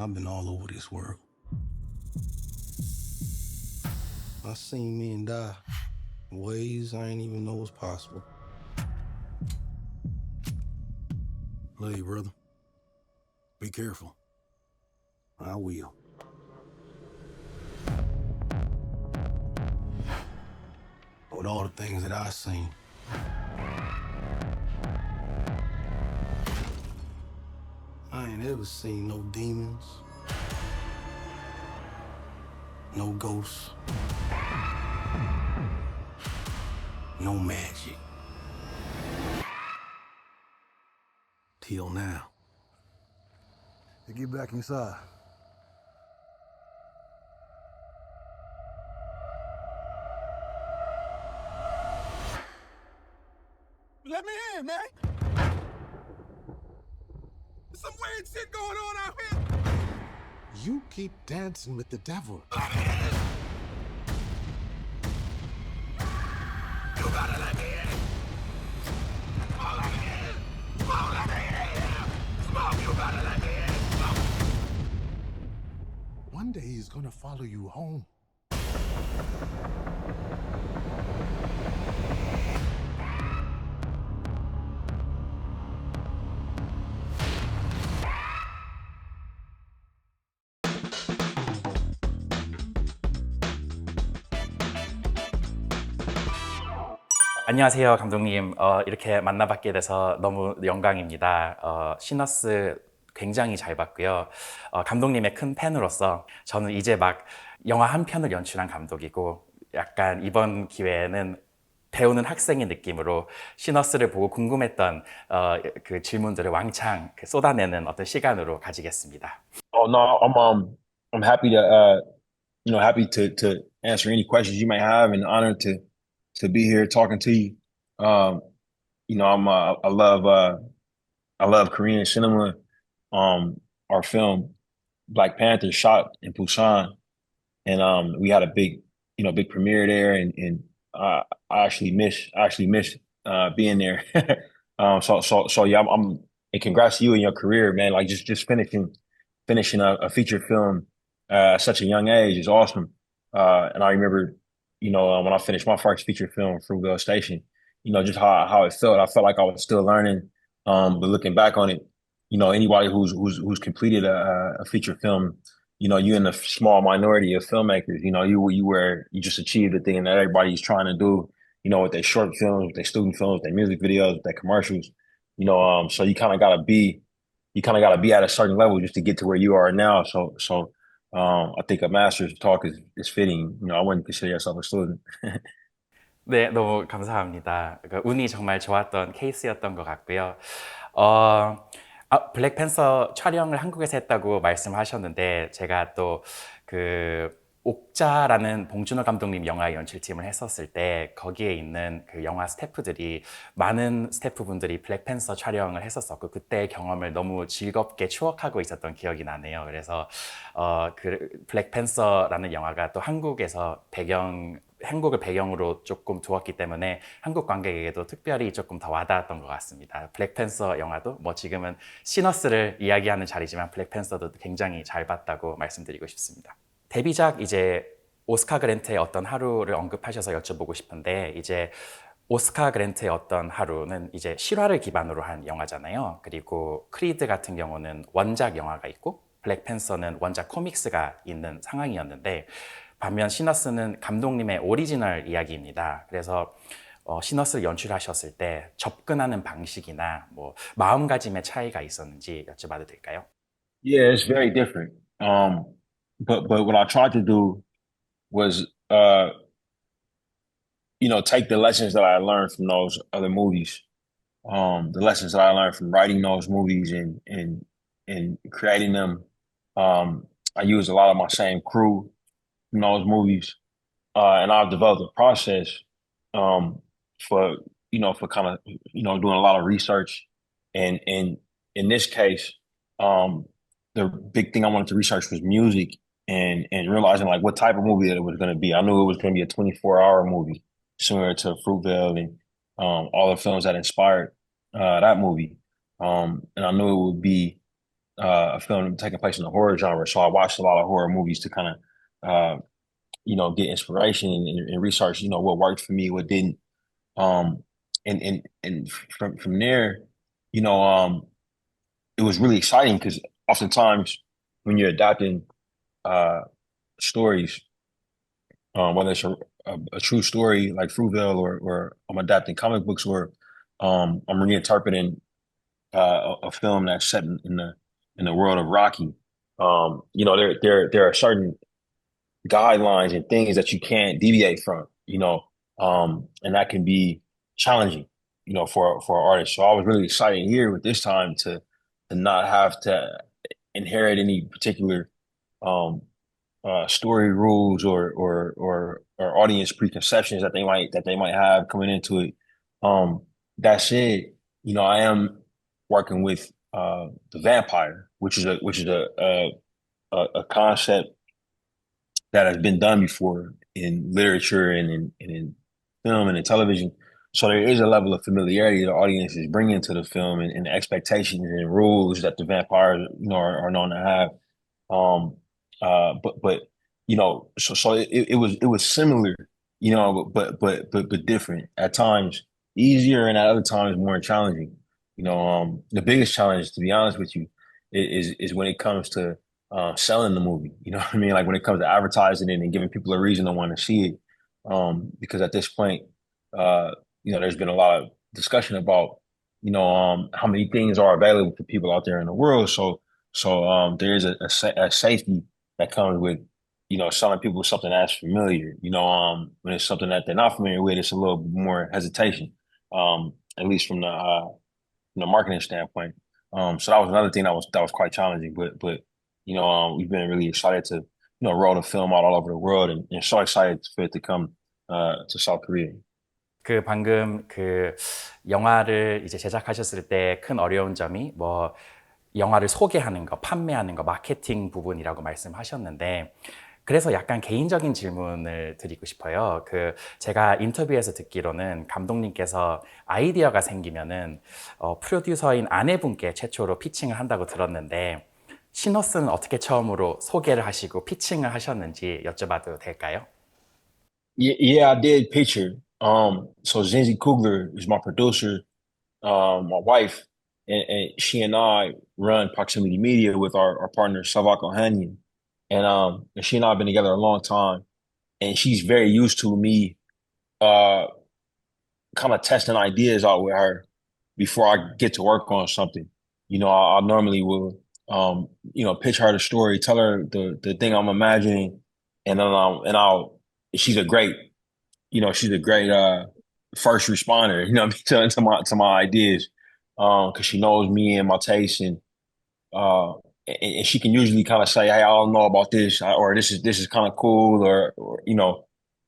I've been all over this world. I seen men die in ways I ain't even know was possible. Love you, brother. Be careful. I will. With all the things that I've seen, I ain't ever seen no demons, no ghosts, no magic. Till now. Now get back inside. Let me in, man. There's some weird shit going on out here. You keep dancing with the devil. Let me in. You gotta let me in. Come on, let me in. Come on, let me in. Come on, you gotta let me in. Come on. One day he's gonna follow you home. 안녕하세요, 감독님. 이렇게 만나뵙게 돼서 너무 영광입니다. 시너스 굉장히 잘 봤고요. 감독님의 큰 팬으로서 저는 이제 막 영화 한 편을 연출한 감독이고 약간 이번 기회에는 배우는 학생의 느낌으로 시너스를 보고 궁금했던 그 질문들을 왕창 쏟아내는 어떤 시간으로 가지겠습니다. Oh no, I'm happy to happy to answer any questions you may have, and honored to be here talking to you. I love Korean cinema. Our film Black Panther shot in Busan, and we had a big premiere there, and I actually miss being there. So yeah, and congrats to you in your career, man. Like just finishing a feature film at such a young age is awesome. And I remember, when I finished my first feature film, Fruitvale Station, just how it felt. I felt like I was still learning. But looking back on it, anybody who's completed a feature film, you're in a small minority of filmmakers. You just achieved the thing that everybody's trying to do. With their short films, with their student films, their music videos, with their commercials. So you kind of gotta be at a certain level just to get to where you are now. So I think a master's talk is fitting. I wouldn't consider yourself a student. 네, 너무 감사합니다. 운이 정말 좋았던 케이스였던 것 같고요. 블랙팬서 촬영을 한국에서 했다고 말씀하셨는데 제가 또 옥자라는 봉준호 감독님 영화 연출팀을 했었을 때 거기에 있는 그 영화 스태프들이 많은 스태프분들이 블랙팬서 촬영을 했었었고 그때의 경험을 너무 즐겁게 추억하고 있었던 기억이 나네요. 그래서 그 블랙팬서라는 영화가 또 한국을 배경으로 조금 두었기 때문에 한국 관객에게도 특별히 조금 더 와닿았던 것 같습니다. 블랙팬서 영화도 뭐 지금은 시너스를 이야기하는 자리지만 블랙팬서도 굉장히 잘 봤다고 말씀드리고 싶습니다. 데뷔작 이제 오스카 그랜트의 어떤 하루를 언급하셔서 여쭤보고 싶은데 이제 오스카 그랜트의 어떤 하루는 이제 실화를 기반으로 한 영화잖아요. 그리고 크리드 같은 경우는 원작 영화가 있고 블랙팬서는 원작 코믹스가 있는 상황이었는데 반면 시너스는 감독님의 오리지널 이야기입니다. 그래서 시너스를 연출하셨을 때 접근하는 방식이나 뭐 마음가짐의 차이가 있었는지 여쭤봐도 될까요? Yeah, it's very different. But what I tried to do was, take the lessons that I learned from those other movies, the lessons that I learned from writing those movies and creating them. I used a lot of my same crew in those movies, and I've developed a process for kind of doing a lot of research, and in this case, the big thing I wanted to research was music and realizing like what type of movie that it was going to be. I knew it was going to be a 24-hour movie, similar to Fruitvale and all the films that inspired that movie. And I knew it would be a film taking place in the horror genre. So I watched a lot of horror movies to kind of, get inspiration and research, what worked for me, what didn't. Um, and from there, you know, it was really exciting because oftentimes when you're adapting uh, stories, whether it's a true story like Fruitvale, or I'm adapting comic books, or I'm reinterpreting a film that's set in the world of Rocky. There are certain guidelines and things that you can't deviate from, and that can be challenging, for an artist. So I was really excited here with this time to not have to inherit any particular um, story rules or audience preconceptions that they might have coming into it. That said, I am working with the vampire, which is a concept that has been done before in literature and in film and in television. So there is a level of familiarity the audience is bringing to the film, and the expectations and rules that the vampires, are known to have. Um, but so it was similar, but different at times, easier, and at other times more challenging. The biggest challenge, to be honest with you, is when it comes to selling the movie. You know what I mean? Like when it comes to advertising it and giving people a reason to want to see it. Because at this point, there's been a lot of discussion about, how many things are available for people out there in the world. So there is a safety that comes with, selling people something that's familiar. When it's something that they're not familiar with, it's a little bit more hesitation. At least from the marketing standpoint. So that was another thing that was quite challenging. But we've been really excited to roll the film out all over the world, and so excited for it to come to South Korea. 그 방금 그 영화를 이제 제작하셨을 때 큰 어려운 점이 뭐 영화를 소개하는 거, 판매하는 거, 마케팅 부분이라고 말씀하셨는데, 그래서 약간 개인적인 질문을 드리고 싶어요. 제가 인터뷰에서 듣기로는 감독님께서 아이디어가 생기면은 프로듀서인 아내분께 최초로 피칭을 한다고 들었는데, 시너스는 어떻게 처음으로 소개를 하시고 피칭을 하셨는지 여쭤봐도 될까요? Yeah, I did picture. So Zinzi Kugler is my producer, my wife, and she and I run Proximity Media with our partner Savak Ohanian. And she and I have been together a long time, and she's very used to me uh kind of testing ideas out with her before I get to work on something. I normally will pitch her the story, tell her the thing I'm imagining, and she's a great first responder, to my ideas. Because she knows me and my tastes, uh and she can usually kind of say, "Hey, I don't know about this," or "This is kind of cool,"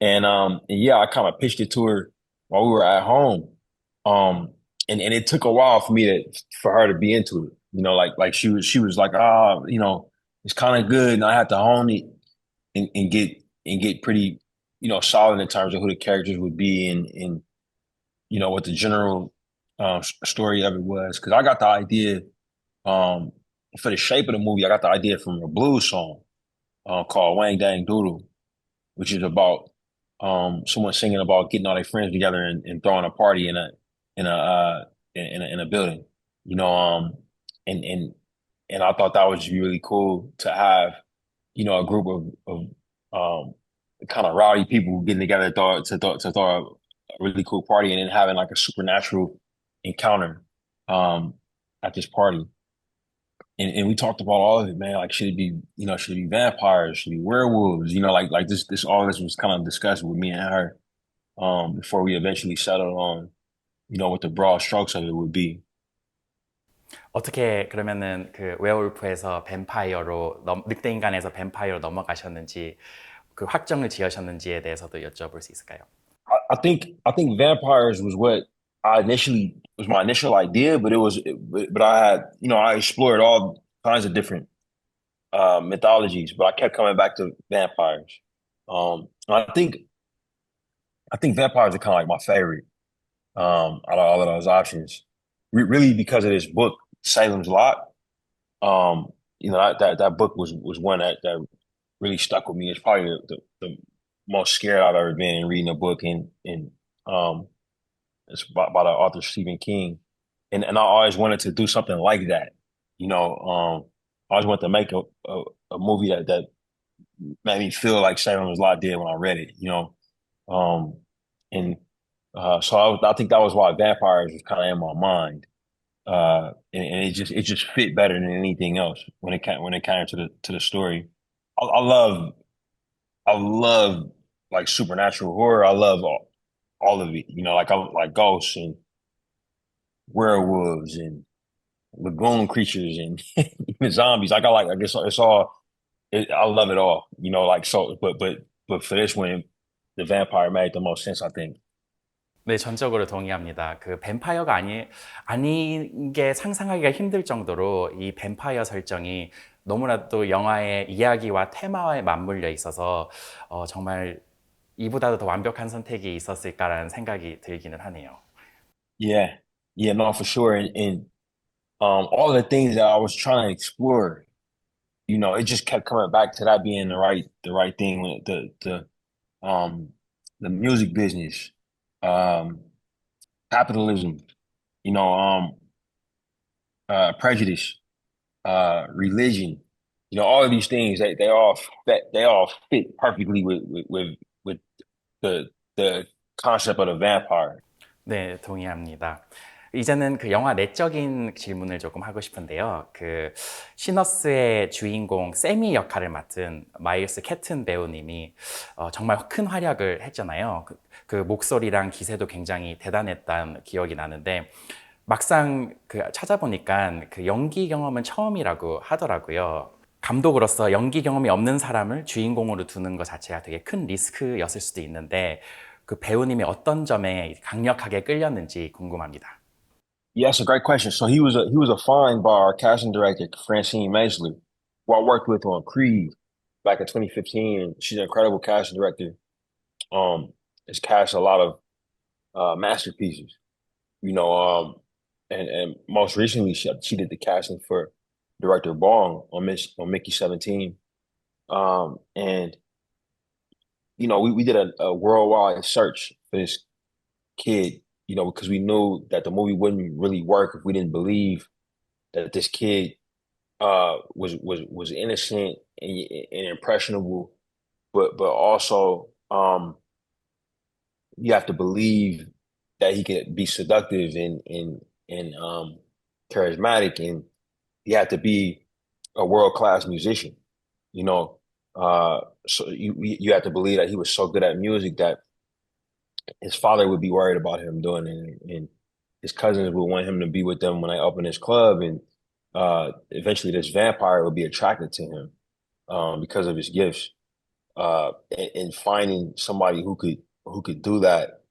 and yeah, I kind of pitched it to her while we were at home. Um, and it took a while for her to be into it. Like she was like, it's kind of good, and I had to hone it and get pretty, solid in terms of who the characters would be, and what the general story of it was. Because I got the idea, um, for the shape of the movie. I got the idea from a blues song called "Wang Dang Doodle," which is about someone singing about getting all their friends together and throwing a party in a in a building. You know, and and and I thought that was really cool to have, a group of kind of rowdy people getting together to throw a really cool party, and then having like a supernatural encounter at this party. And we talked about all of it, man. Like, should it be vampires? Should it be werewolves? Like all this was kind of discussed with me and her, before we eventually settled on, what the broad strokes of it would be. 어떻게 그러면은 그 웨어울프에서 뱀파이어로 늑대 인간에서 뱀파이어로 넘어가셨는지, 그 확정을 지으셨는지에 대해서도 여쭤볼 수 있을까요? I think vampires was what I initially was my initial idea, but I had, I explored all kinds of different mythologies, but I kept coming back to vampires. I think vampires are kind of like my favorite out of all of those options. Really because of this book, Salem's Lot. You know, that book was one that really stuck with me. It's probably the most scared I've ever been in reading a book, and um, it's by the author Stephen King, and I always wanted to do something like that. You know, I always wanted to make a movie that made me feel like Salem Lot did when I read it. You know, um, and so I think that was why vampires was kind of in my mind. And it just fit better than anything else when it came to the story. I love like supernatural horror. I love all of it. You know, like I like ghosts and werewolves and lagoon creatures and even zombies. I guess it's all. I love it all. You know, like so. But for this one, the vampire made the most sense. I think. 네, 전적으로 동의합니다. 그 뱀파이어가 아닌 게 상상하기가 힘들 정도로 이 뱀파이어 설정이 너무나도 영화의 이야기와 테마에 맞물려 있어서 정말 이보다도 더 완벽한 선택이 있었을까라는 생각이 들기는 하네요. Yeah, yeah, no, for sure. And all the things that I was trying to explore, you know, it just kept coming back to that being the right thing. Um the music business, um, capitalism, you know, prejudice, religion, you know, all of these things they all fit perfectly with the the concept of the vampire. 네, 동의합니다. 이제는 그 영화 내적인 질문을 조금 하고 싶은데요. 그 시너스의 주인공 세미 역할을 맡은 마일스 캐튼 배우님이 정말 큰 활약을 했잖아요. 그 목소리랑 기세도 굉장히 대단했다는 기억이 나는데 막상 그 찾아보니까 그 연기 경험은 처음이라고 하더라고요. 감독으로서 연기 경험이 없는 사람을 주인공으로 두는 것 자체가 되게 큰 리스크였을 수도 있는데 그 배우님이 어떤 점에 강력하게 끌렸는지 궁금합니다. Yeah, that's a great question. So he was a find by our casting director, Francine Maisler, who I worked with on Creed back in 2015. And she's an incredible casting director. Has cast a lot of masterpieces, you know. And most recently she did the casting for director Bong on Mickey 17. And you know, we did a worldwide search for this kid, you know, because we knew that the movie wouldn't really work if we didn't believe that this kid was innocent and impressionable, but also you have to believe that he could be seductive and charismatic, and he had to be a world class musician. You know, so you have to believe that he was so good at music that his father would be worried about him doing it, and his cousins would want him to be with them when they open his club, and eventually this vampire would be attracted to him because of his gifts. And finding somebody who could do that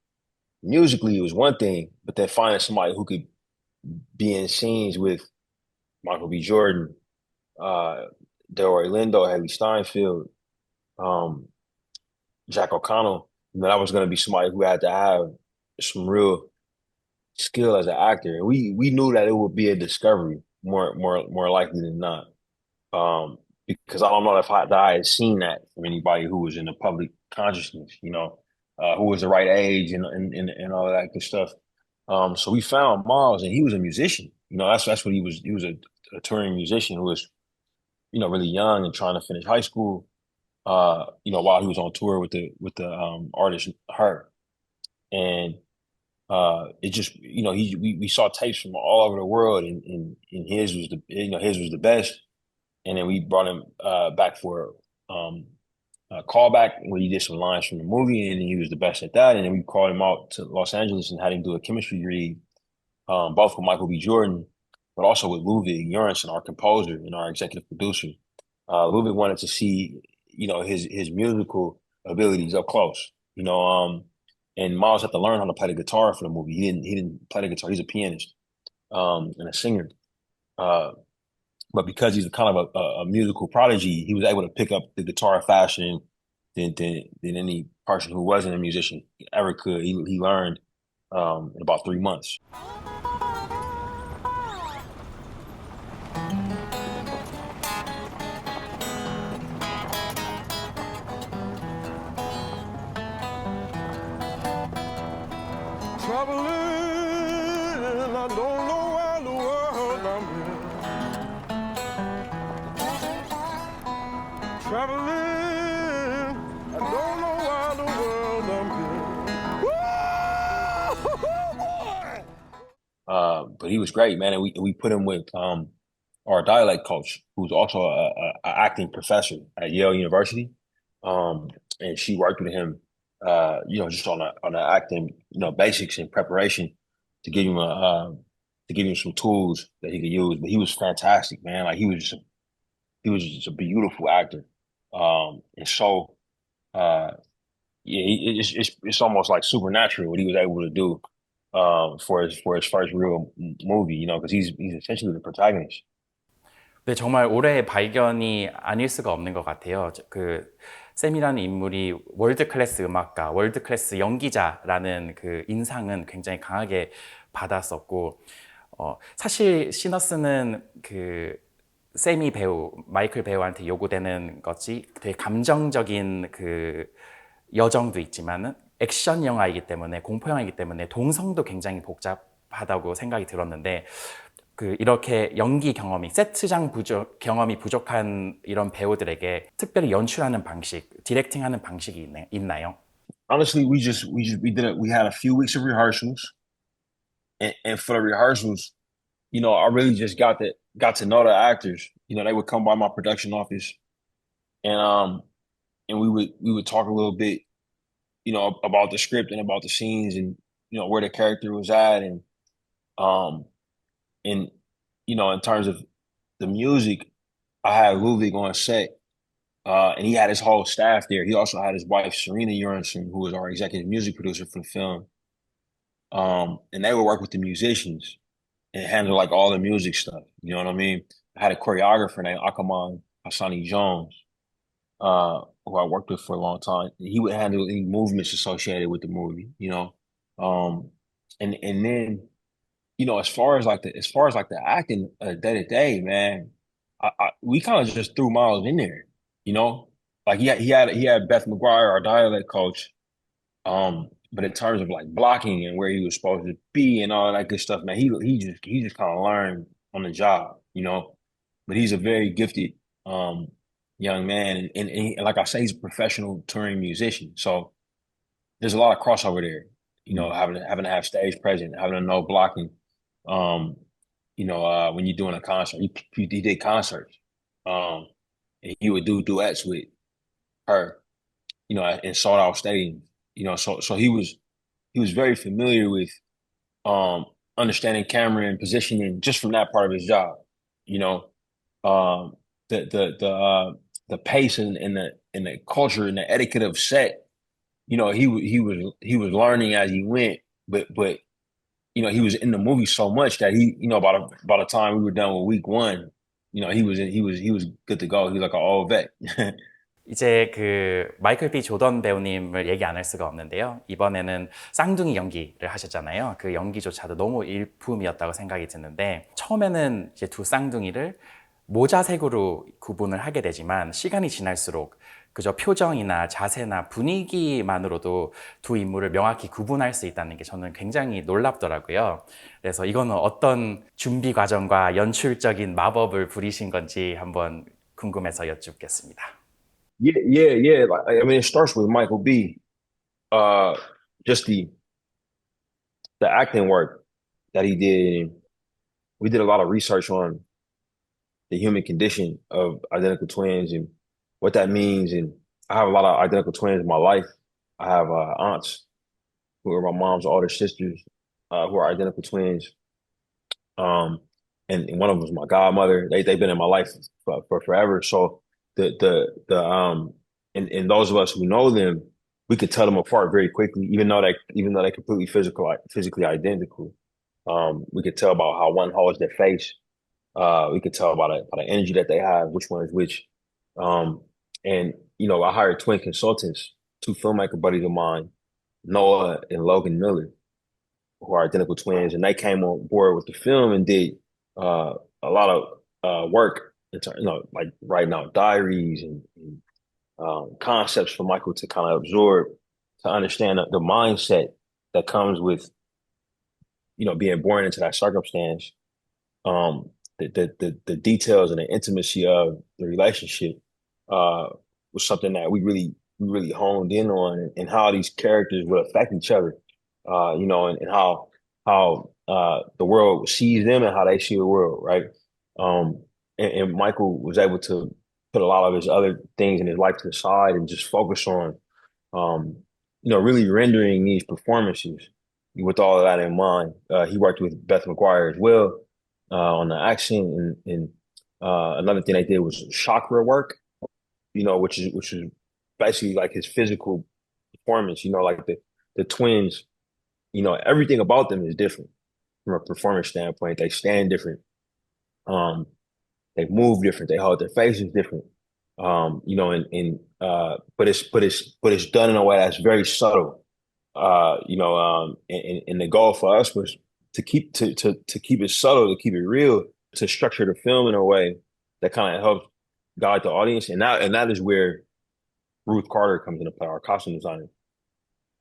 musically was one thing, but then finding somebody who could be in scenes with Michael B. Jordan, Delroy Lindo, Haley Steinfeld, um, Jack O'Connell, you know, that was going to be somebody who had to have some real skill as an actor. And we knew that it would be a discovery more likely than not. Because I don't know that I had seen that from anybody who was in the public consciousness, you know, who was the right age and all of that good stuff. So we found Miles, and he was a musician. You know, that's what he was. He was a touring musician who was, you know, really young and trying to finish high school. You know, while he was on tour with the artist Her, and it just, you know, we saw tapes from all over the world, and his was the best. And then we brought him back for a callback where he did some lines from the movie, and he was the best at that. And then we called him out to Los Angeles and had him do a chemistry read, both with Michael B. Jordan, but also with Ludwig Göransson, our composer and our executive producer. Ludwig wanted to see, you know, his musical abilities up close, you know. And Miles had to learn how to play the guitar for the movie. He didn't play the guitar. He's a pianist and a singer. But because he's kind of a musical prodigy, he was able to pick up the guitar faster than any person who wasn't a musician ever could. He learned in about 3 months. Traveling, I don't know where the world I'm in. Traveling, I don't know where the world I'm in. Woo! Boy! But he was great, man. And we put him with our dialect coach, who's also a acting professor at Yale University. And she worked with him, just on the acting, basics and preparation to give him to give him some tools that he could use. But he was fantastic, man. Like he was just a beautiful actor. And so yeah, it's almost like supernatural what he was able to do for his first real movie, because he's essentially the protagonist. 네, 정말 올해의 발견이 아닐 수가 없는 것 같아요. 그 샘이라는 인물이 월드 클래스 음악가, 월드 클래스 연기자라는 그 인상은 굉장히 강하게 받았었고, 사실 시너스는 그 샘이 배우, 마이클 배우한테 요구되는 것이 되게 감정적인 그 여정도 있지만은 액션 영화이기 때문에, 공포 영화이기 때문에 동성도 굉장히 복잡하다고 생각이 들었는데, 그 이렇게 연기 경험이, 세트장 경험이 부족한 이런 배우들에게 특별히 연출하는 방식, 디렉팅하는 방식이 있나요? Honestly, we had a few weeks of rehearsals, and for the rehearsals, I really just got to know the actors. They would come by my production office, and we would talk a little bit, about the script and about the scenes, and where the character was at, um and in terms of the music, I had Ludwig on set, and he had his whole staff there. He also had his wife Serena Johansson, who was our executive music producer for the film. And they would work with the musicians and handle like all the music stuff. You know what I mean? I had a choreographer named Akaman Hassani Jones, who I worked with for a long time. He would handle any movements associated with the movie. And then as far as the acting day to day, man, we kind of just threw Miles in there, like he had Beth McGuire, our dialect coach. But in terms of like blocking and where he was supposed to be and all that good stuff, man, he just kind of learned on the job, But he's a very gifted young man, and like I say, he's a professional touring musician. So there's a lot of crossover there, having to have stage presence, having to know blocking. When you're doing a concert, he did concerts, and he would do duets with her, in sold out stadiums, so he was very familiar with understanding camera and positioning just from that part of his job, you know, the pace and the culture and the etiquette of set, he was learning as he went, but he was in the movie so much that by the time we were done with week one, he was good to go. He was like an old vet. 이제 그 마이클 B 조던 배우님을 얘기 안 할 수가 없는데요. 이번에는 쌍둥이 연기를 하셨잖아요. 그 연기조차도 너무 일품이었다고 생각이 드는데, 처음에는 이제 두 쌍둥이를 모자색으로 구분을 하게 되지만 시간이 지날수록 그저 표정이나 자세나 분위기만으로도 두 인물을 명확히 구분할 수 있다는 게 저는 굉장히 놀랍더라고요. 그래서 이거는 어떤 준비 과정과 연출적인 마법을 부리신 건지 한번 궁금해서 여쭙겠습니다. Yeah. Like, I mean, it starts with Michael B. Just the acting work that he did. We did a lot of research on the human condition of identical twins and what that means. And I have a lot of identical twins in my life. I have aunts who are my mom's older sisters, who are identical twins. And one of them was my godmother. They've been in my life for forever. So and those of us who know them, we could tell them apart very quickly, even though they're completely physically identical. We could tell about how one holds their face. We could tell by the energy that they have, which one is which. And I hired twin consultants, two filmmaker buddies of mine, Noah and Logan Miller, who are identical twins, and they came on board with the film and did a lot of work, like writing out diaries and concepts for Michael to kind of absorb, to understand the mindset that comes with being born into that circumstance, the details and the intimacy of the relationship was something that we really honed in on, and how these characters would affect each other, and how the world sees them and how they see the world, right? And Michael was able to put a lot of his other things in his life to the side and just focus on, um, really rendering these performances with all of that in mind. He worked with Beth McGuire as well on the accent, and another thing they did was chakra work, which is basically like his physical performance. Like the twins, everything about them is different from a performance standpoint. They stand different. Um, they move different. They hold their faces different. But it's done in a way that's very subtle. And the goal for us was to keep it subtle, to keep it real, to structure the film in a way that kind of helps guide the audience. And that is where Ruth Carter comes into play, our costume designer, in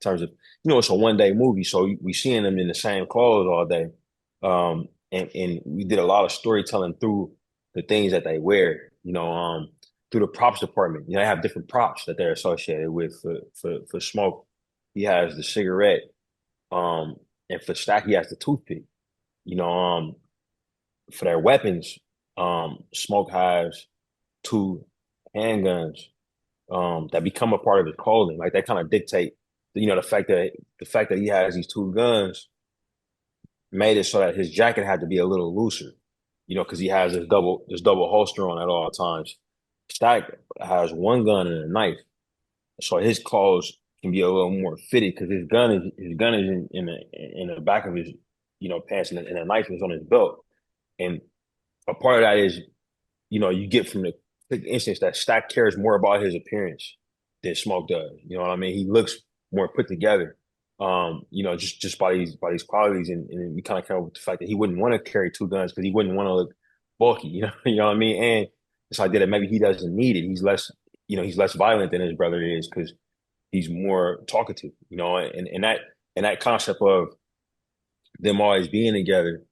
terms of, it's a 1 day movie, so we seeing them in the same clothes all day. And we did a lot of storytelling through the things that they wear, through the props department. They have different props that they're associated with. For Smoke, he has the cigarette. And for Stack, he has the toothpick. For their weapons, Smoke has 2 handguns that become a part of his clothing. Like, they kind of dictate, the fact that he has these 2 guns made it so that his jacket had to be a little looser, because he has this double holster on at all times. Stack has 1 gun and a knife, so his clothes can be a little more fitted because his gun is in the back of his pants, and the knife is on his belt. And a part of that is, you get from the instance that Stack cares more about his appearance than Smoke does. You know what I mean? He looks more put together. Just by these qualities, and we kind of come up with the fact that he wouldn't want to carry 2 guns because he wouldn't want to look bulky. You know what I mean? And this idea that maybe he doesn't need it. He's less violent than his brother is because he's more talkative. And that concept of them always being together,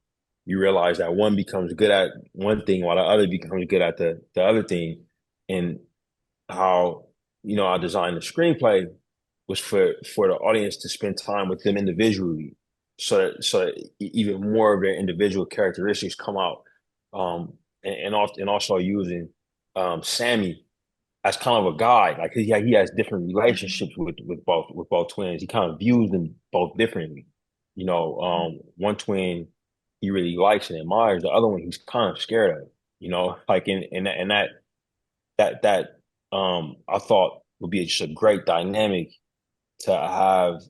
you realize that one becomes good at one thing while the other becomes good at the other thing. And how, I designed the screenplay was for the audience to spend time with them individually, so that even more of their individual characteristics come out. And also using Sammy as kind of a guide. Like, he has different relationships with both twins. He kind of views them both differently. One twin he really likes and admires. The other one he's kind of scared of. Like, and that I thought would be just a great dynamic to have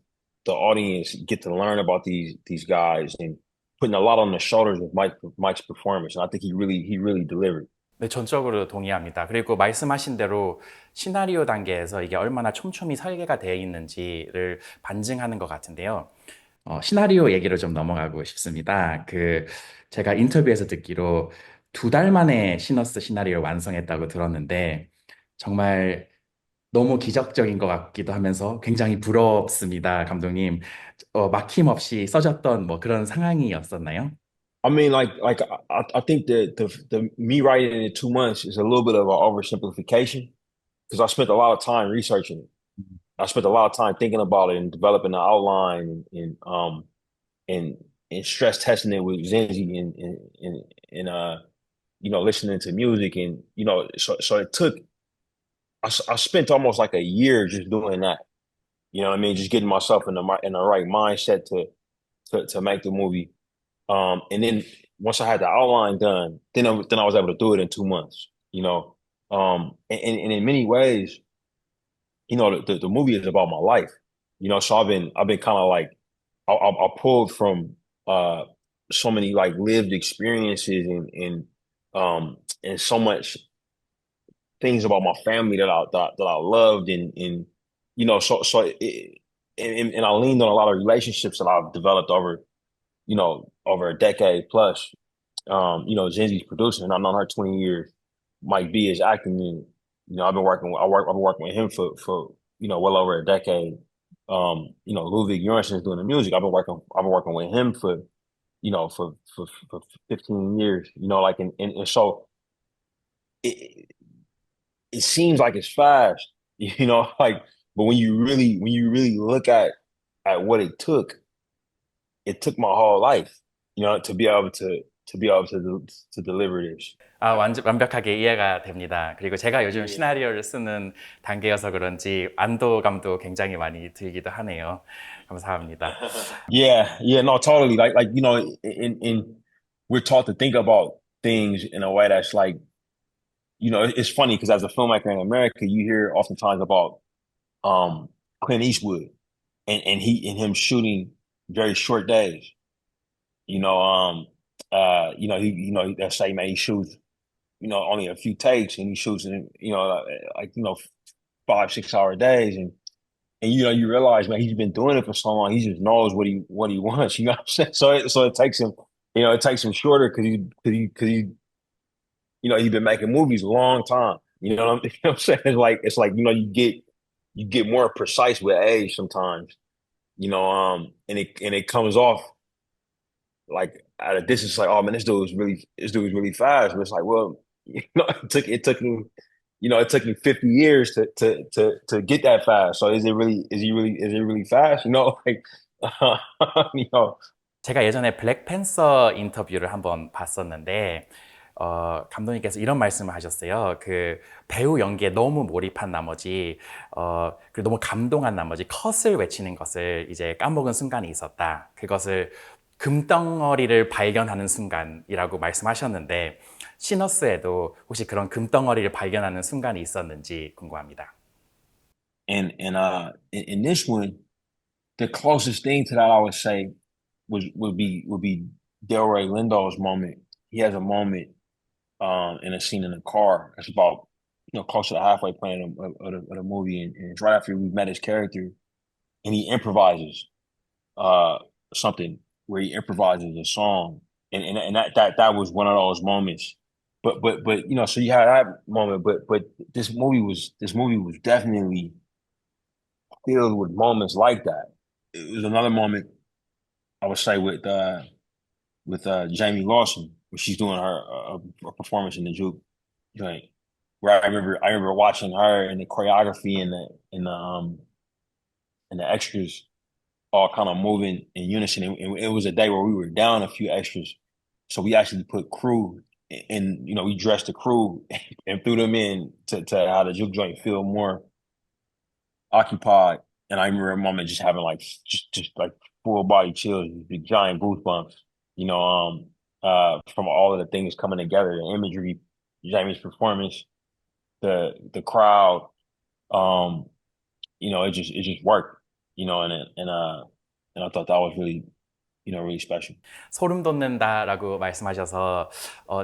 the audience get to learn about these guys, and putting a lot on the shoulders of Mike's performance. And I think he really delivered. 네, 전적으로 동의합니다. 그리고 말씀하신 대로 시나리오 단계에서 이게 얼마나 촘촘히 설계가 되어 있는지를 반증하는 것 같은데요. 시나리오 얘기로 좀 넘어가고 싶습니다. 제가 인터뷰에서 듣기로 2달 만에 시너스 시나리오를 완성했다고 들었는데, 정말 너무 기적적인 것 같기도 하면서 굉장히 부럽습니다, 감독님. 막힘없이 써졌던 뭐 그런 상황이었었나요? I mean, I think that the me writing it in 2 months is a little bit of an oversimplification, because I spent a lot of time researching it. I spent a lot of time thinking about it and developing the outline, and stress testing it with Zenzi, and listening to music, and so it took. I spent almost like a year just doing that. You know what I mean? Just getting myself in the right mindset to make the movie. And then once I had the outline done, then I was able to do it in 2 months. And in many ways, the movie is about my life. So I've been kind of like, I pulled from so many like lived experiences, and so much things about my family that I loved, and and I leaned on a lot of relationships that I've developed over a decade plus. Zenzi's producing, and I've known her 20 years. Mike B is acting, and I've been working with him for well over a decade. Ludwig Göransson is doing the music. I've been working with him for for 15 years, like, and so it, it seems like it's fast, like, but when you really look at what it took my whole life, to be able to deliver this. 완벽하게 이해가 됩니다. 그리고 제가 요즘 시나리오를 쓰는 단계여서 그런지 안도감도 굉장히 많이 들기도 하네요. 감사합니다. Yeah, no, totally. Like in we're taught to think about things in a way that's like, it's funny because as a filmmaker in America, you hear oftentimes about Clint Eastwood and him shooting very short days. Let's say, man, he shoots, only a few takes, and he shoots in, like, 5, 6 hour days, and you realize, man, he's been doing it for so long, he just knows what he wants, you know what I'm saying? So it takes him, it takes him shorter because he's been making movies a long time. You know what I'm saying? It's like, you get more precise with age sometimes, and it comes off like at a distance, like, oh man, this dude is really fast. But it's like, well, it took him 50 years to get that fast. So is it really fast? Like, you know. 제가 예전에 블랙팬서 인터뷰를 한번 봤었는데 감독님께서 이런 말씀을 하셨어요. 그 배우 연기에 너무 몰입한 나머지 그리고 너무 감동한 나머지 컷을 외치는 것을 이제 까먹은 순간이 있었다. 그것을 금덩어리를 발견하는 순간이라고 말씀하셨는데 시너스에도 혹시 그런 금덩어리를 발견하는 순간이 있었는지 궁금합니다. In this one, the closest thing to that I would say would be Delroy Lindo's moment. He has a moment in a scene in a car. It's about close to the halfway point of the movie, and it's right after we met his character, and he improvises something where he improvises a song, and that was one of those moments. But so you had that moment, but this movie was definitely filled with moments like that. It was another moment, I would say, with Jamie Lawson, where she's doing her performance in the Juke joint. Where I remember watching her and the choreography and the extras all kind of moving in unison. And it was a day where we were down a few extras, so we actually put crew in. We dressed the crew and threw them in to how the Juke joint feel more occupied. And I remember a moment just having like just like full body chills, big giant goosebumps. From all of the things coming together, the imagery, Jamie's performance, the crowd, it just worked, and I thought that was really, really special. 소름 돋는다라고 말씀하셔서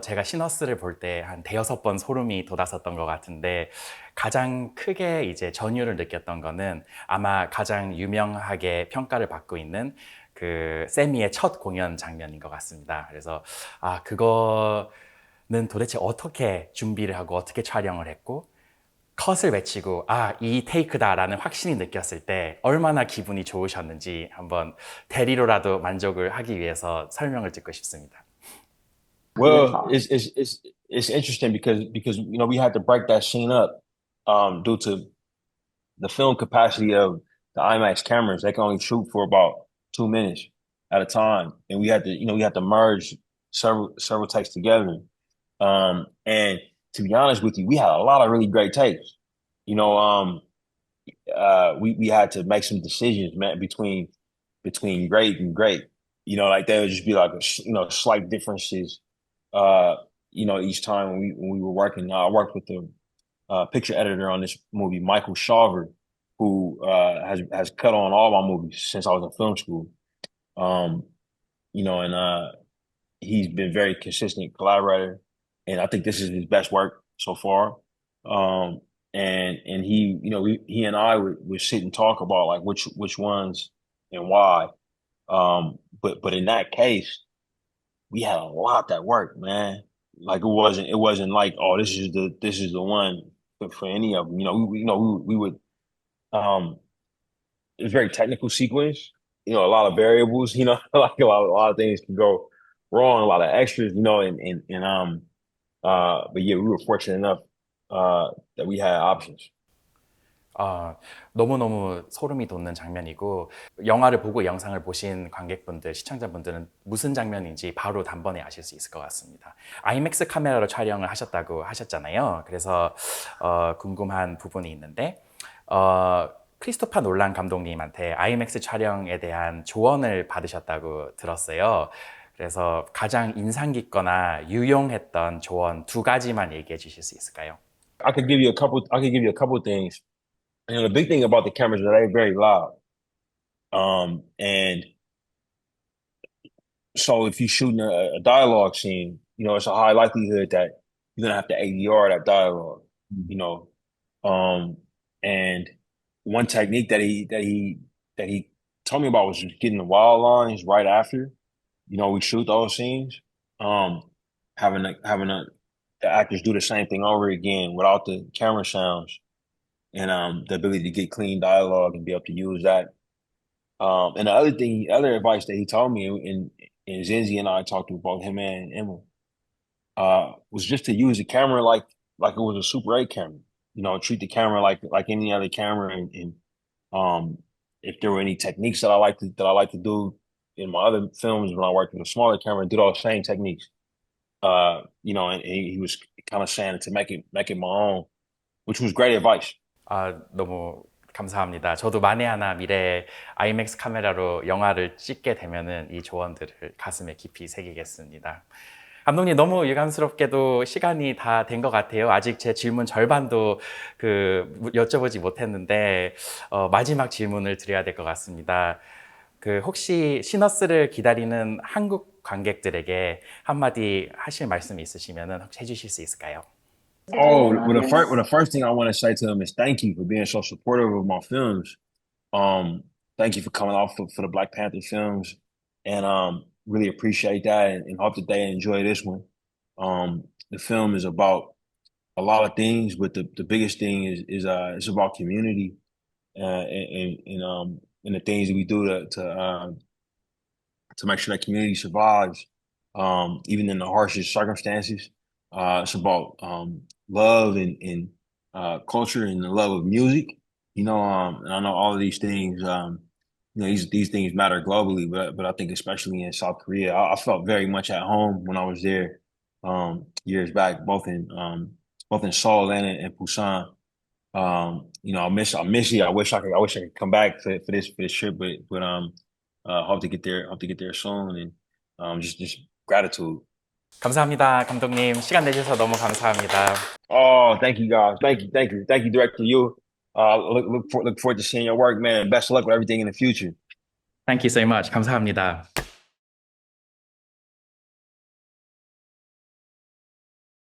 제가 시너스를 볼 때 한 대여섯 번 소름이 돋았었던 것 같은데 가장 크게 이제 전율을 느꼈던 거는 아마 가장 유명하게 평가를 받고 있는 그 세미의 첫 공연 장면인 것 같습니다. 그래서 그거는 도대체 어떻게 준비를 하고 어떻게 촬영을 했고 컷을 외치고 이 테이크다라는 확신이 느꼈을 때 얼마나 기분이 좋으셨는지 한번 대리로라도 만족을 하기 위해서 설명을 듣고 싶습니다. Well, it's interesting because we had to break that scene up due to the film capacity of the IMAX cameras. They can only shoot for about 2 minutes at a time, and we had to merge several takes together. And to be honest with you, we had a lot of really great takes. We had to make some decisions, man, between great and great. Like there would just be like slight differences. Each time when we were working. I worked with the picture editor on this movie, Michael Shaver, who has cut on all my movies since I was in film school. And he's been very consistent collaborator, and I think this is his best work so far. And he, he and I would sit and talk about like which ones and why. But in that case, we had a lot that worked, man. Like it wasn't like, oh, this is the one for any of them. We would. It was a very technical sequence. a lot of variables, like a lot of things can go wrong, a lot of extras, but yeah, we were fortunate enough that we had options. 너무너무 소름이 돋는 장면이고 영화를 보고 영상을 보신 관객분들, 시청자분들은 무슨 장면인지 바로 단번에 아실 수 있을 것 같습니다. IMAX 카메라로 촬영을 하셨다고 하셨잖아요. 그래서 궁금한 부분이 있는데 크리스토퍼 놀란 감독님한테 IMAX 촬영에 대한 조언을 받으셨다고 들었어요. 그래서 가장 인상 깊거나 유용했던 조언 2가지만 얘기해 주실 수 있을까요? I could give you a couple. I could give you a couple things. The big thing about the cameras is that they're very loud. And so if you're shooting a dialogue scene, it's a high likelihood that you're gonna have to ADR that dialogue. You know, and one technique that he told me about was just getting the wild lines right after. We shoot those scenes. Having the actors do the same thing over again without the camera sounds, and the ability to get clean dialogue and be able to use that. And the other advice that he told me, and Zenzi and I talked to both him and Emma, was just to use the camera like it was a Super 8 camera. Treat the camera like any other camera, and if there were any techniques that I like to do in my other films when I worked with a smaller camera, do those same techniques. And he was kind of saying to make it my own, which was great advice. 너무 감사합니다. 저도 만에 하나 미래에 IMAX 카메라로 영화를 찍게 되면은 이 조언들을 가슴에 깊이 새기겠습니다. 감독님 너무 유감스럽게도 시간이 다 된 것 같아요. 아직 제 질문 절반도 여쭤보지 못했는데 마지막 질문을 드려야 될 것 같습니다. 혹시 시너스를 기다리는 한국 관객들에게 한마디 하실 말씀이 있으시면 혹시 해주실 수 있을까요? Oh, well, the first thing I want to say to them is thank you for being so supportive of my films. Thank you for coming out for the Black Panther films, and really appreciate that, and hope that they enjoy this one. The film is about a lot of things, but the biggest thing is it's about community, and the things that we do to make sure that community survives, even in the harshest circumstances. It's about love and culture and the love of music, and I know all of these things, these things matter globally, but I think especially in South Korea, I felt very much at home when I was there years back, both in Seoul and in Busan. I miss you. I wish I could come back for this trip, but hope to get there soon, and just gratitude. 감사합니다, 감독님. 시간 내주셔서 너무 감사합니다. Oh, thank you guys. Thank you, Director. You look forward to seeing your work, man. Best of luck with everything in the future. Thank you so much. 감사합니다.